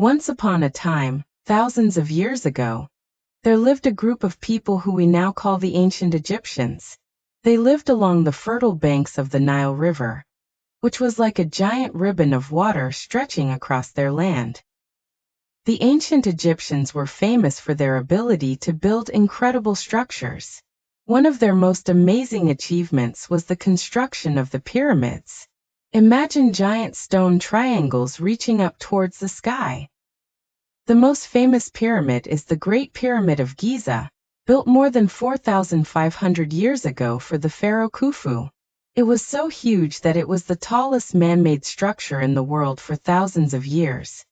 Once upon a time, thousands of years ago, there lived a group of people who we now call the ancient Egyptians. They lived along the fertile banks of the Nile River, which was like a giant ribbon of water stretching across their land. The ancient Egyptians were famous for their ability to build incredible structures. One of their most amazing achievements was the construction of the pyramids. Imagine giant stone triangles reaching up towards the sky. The most famous pyramid is the Great Pyramid of Giza, built more than 4,500 years ago for the Pharaoh Khufu. It was so huge that it was the tallest man-made structure in the world for thousands of years.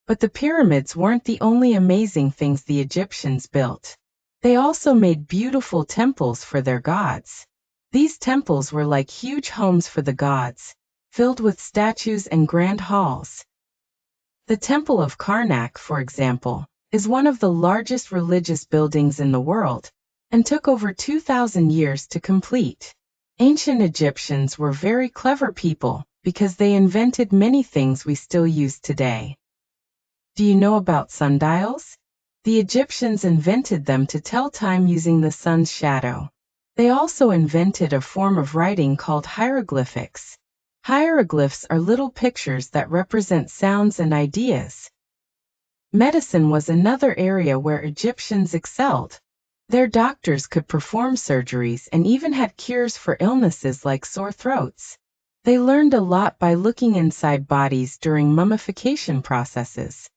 But the pyramids weren't the only amazing things the Egyptians built. They also made beautiful temples for their gods. These temples were like huge homes for the gods, filled with statues and grand halls. The Temple of Karnak, for example, is one of the largest religious buildings in the world, and took over 2,000 years to complete. Ancient Egyptians were very clever people, because they invented many things we still use today. Do you know about sundials? The Egyptians invented them to tell time using the sun's shadow. They also invented a form of writing called hieroglyphics. Hieroglyphs are little pictures that represent sounds and ideas. Medicine was another area where Egyptians excelled. Their doctors could perform surgeries and even had cures for illnesses like sore throats. They learned a lot by looking inside bodies during mummification processes.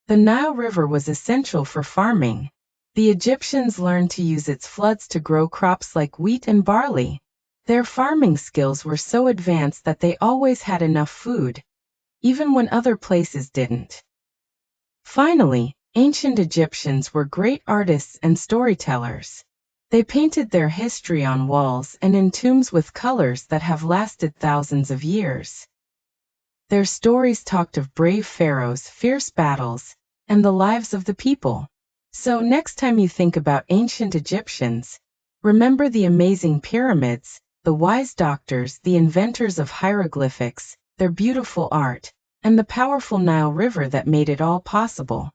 The Nile River was essential for farming. The Egyptians learned to use its floods to grow crops like wheat and barley. Their farming skills were so advanced that they always had enough food, even when other places didn't. Finally, ancient Egyptians were great artists and storytellers. They painted their history on walls and in tombs with colors that have lasted thousands of years. Their stories talked of brave pharaohs, fierce battles, and the lives of the people. So next time you think about ancient Egyptians, remember the amazing pyramids, the wise doctors, the inventors of hieroglyphics, their beautiful art, and the powerful Nile River that made it all possible.